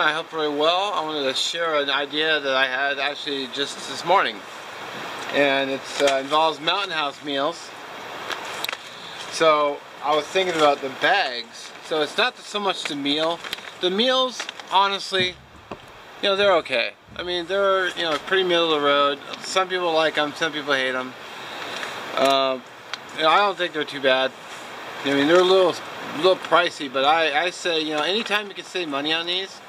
I hope very well. I wanted to share an idea that I had actually just this morning, and it involves Mountain House meals. So I was thinking about the bags. So it's not so much the meal. The meals, honestly, you know, they're okay. I mean, they're, you know, pretty middle of the road. Some people like them, some people hate them. You know, I don't think they're too bad. I mean, they're a little pricey, but I say, you know, anytime you can save money on these,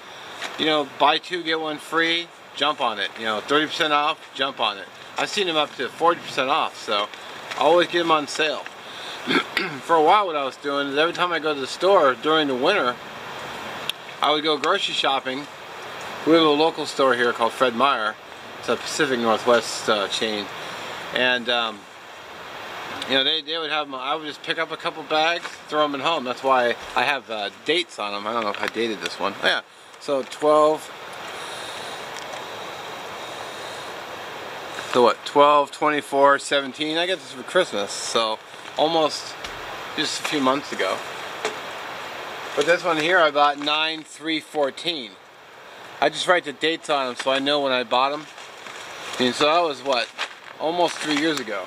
you know, buy two, get one free, jump on it. You know, 30% off, jump on it. I've seen them up to 40% off, so I always get them on sale. For a while, what I was doing is every time I go to the store during the winter, I would go grocery shopping. We have a local store here called Fred Meyer. It's a Pacific Northwest chain, and you know, they would have them. I would just pick up a couple bags, throw them at home. That's why I have dates on them. I don't know if I dated this one. Oh, yeah, so 12. So what? 12, 24, 17. I got this for Christmas, so almost just a few months ago. But this one here I bought 9/3/14. I just write the dates on them so I know when I bought them. And so that was what? Almost 3 years ago.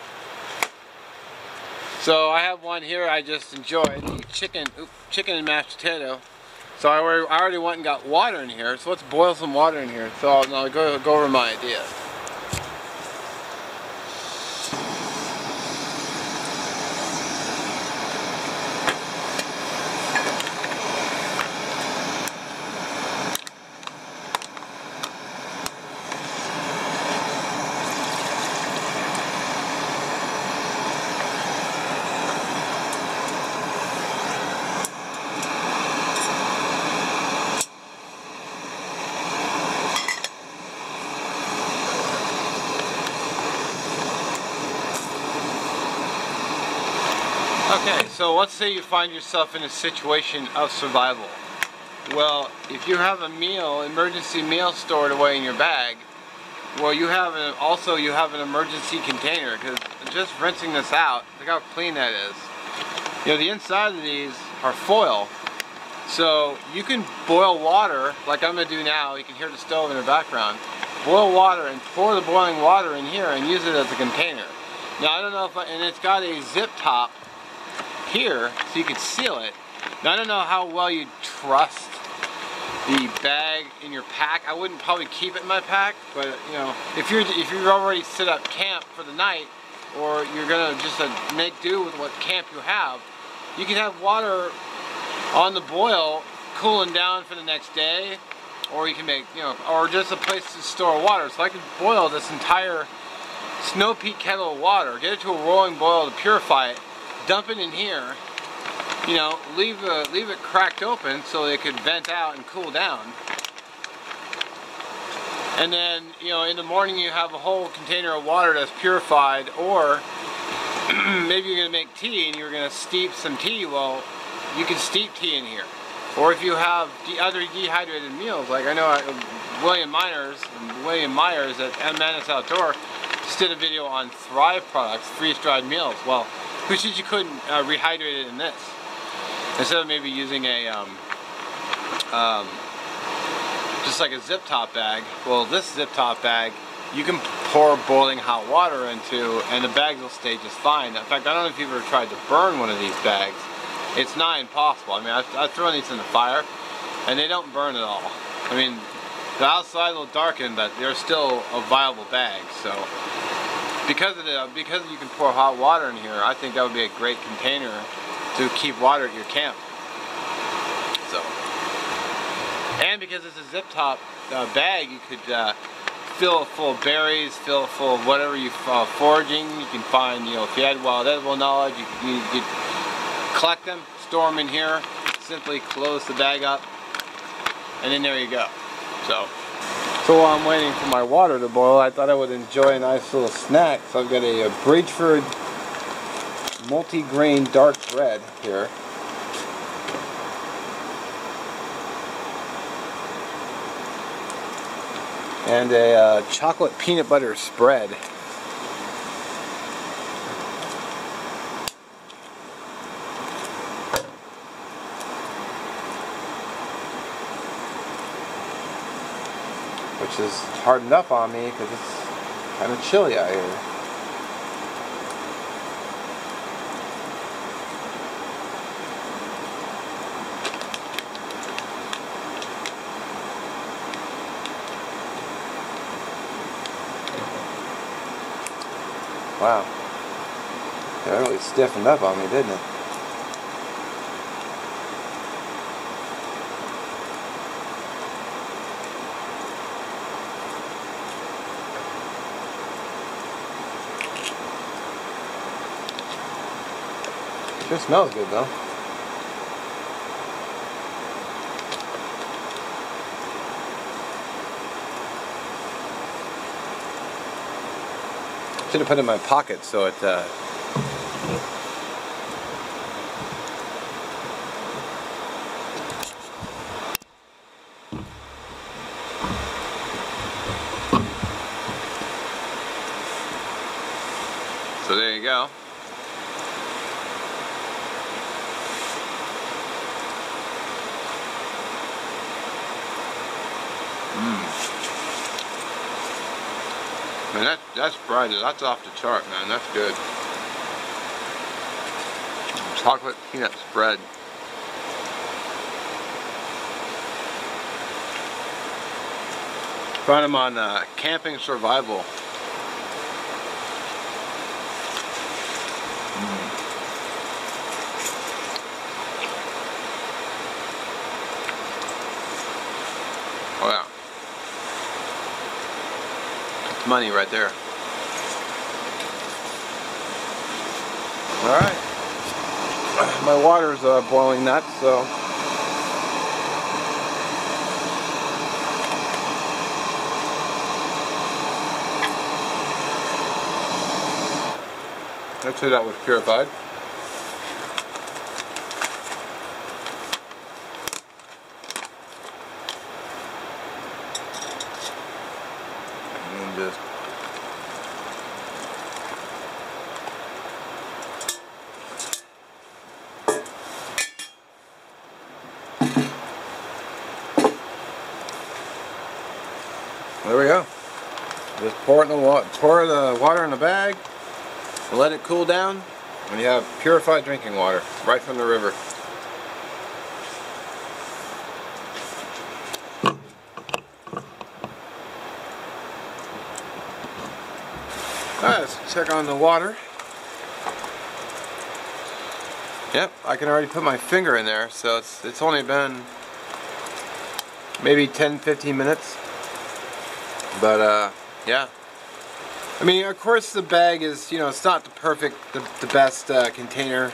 So I have one here I just enjoyed, the chicken and mashed potato. So I already went and got water in here, so let's boil some water in here. So I'll go over my idea. Okay, so let's say you find yourself in a situation of survival. Well, if you have a meal, emergency meal stored away in your bag, well, you have an emergency container, because just rinsing this out, look how clean that is. You know, the inside of these are foil, so you can boil water like I'm going to do now. You can hear the stove in the background. Boil water and pour the boiling water in here and use it as a container. Now, I don't know if and it's got a zip top here so you can seal it. Now, I don't know how well you trust the bag in your pack. I wouldn't probably keep it in my pack, but you know, if you're already set up camp for the night, or you're gonna just make do with what camp you have, you can have water on the boil cooling down for the next day, or you can make, you know, or just a place to store water. So I could boil this entire Snow Peak kettle of water, get it to a rolling boil to purify it, dump it in here, you know, leave it cracked open so it could vent out and cool down. And then, you know, in the morning you have a whole container of water that's purified, or maybe you're going to make tea and you're going to steep some tea. Well, you can steep tea in here. Or if you have other dehydrated meals, like I know William Myers at Madness Outdoor just did a video on Thrive products, freeze-dried meals. Well, who said you couldn't rehydrate it in this? Instead of maybe using a just like a zip top bag. Well, this zip top bag you can pour boiling hot water into, and the bags will stay just fine. In fact, I don't know if you've ever tried to burn one of these bags. It's not impossible. I mean, I've thrown these in the fire, and they don't burn at all. I mean, the outside will darken, but they're still a viable bag. So, because you can pour hot water in here, I think that would be a great container to keep water at your camp. So, and because it's a zip top bag, you could fill it full of berries, fill it full of whatever you foraging. You can find, you know, if you had wild edible knowledge, you could collect them, store them in here, simply close the bag up, and then there you go. So while I'm waiting for my water to boil, I thought I would enjoy a nice little snack. So I've got a Bridgeford multi-grain dark bread here. And a chocolate peanut butter spread. which is hard enough on me because it's kind of chilly out here. Wow. That really stiffened up on me, didn't it? Sure smells good though. Should have put it in my pocket so it so there you go. Man, that's bright. That's off the chart, man. That's good. Chocolate peanut spread. Found them on Camping Survival. Oh yeah. It's money right there. Alright. My water's boiling nuts, so let's say that was purified. And just there we go. Just pour the water in the bag and let it cool down, and you have purified drinking water right from the river. Alright, let's check on the water. Yep, I can already put my finger in there, so it's only been maybe 10-15 minutes. But yeah. I mean, of course the bag is, you know, it's not the best container,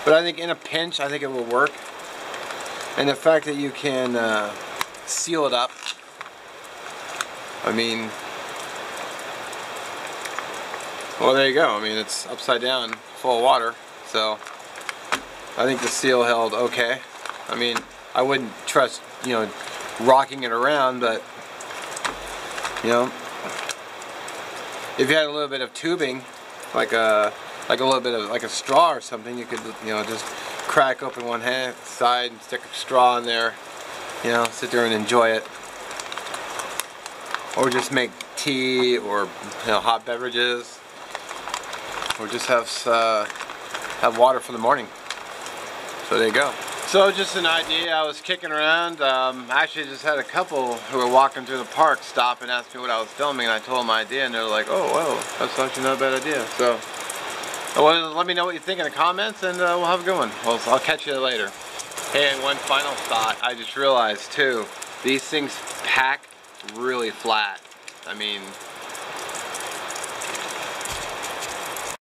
but I think in a pinch, I think it will work. And the fact that you can seal it up, I mean, well, there you go. I mean, it's upside down, full of water, so I think the seal held okay. I mean, I wouldn't trust, you know, rocking it around, but, you know, if you had a little bit of tubing, like a little bit of like a straw or something, you could, you know, just crack open one side and stick a straw in there, you know, sit there and enjoy it, or just make tea or, you know, hot beverages, or just have water for the morning. So there you go. So just an idea, I was kicking around, actually just had a couple who were walking through the park stop and ask me what I was filming, and I told them my idea, and they're like, oh, whoa, that's actually not a bad idea. So, well, let me know what you think in the comments, and we'll have a good one. Well, I'll catch you later. Hey, and one final thought, I just realized too, these things pack really flat. I mean,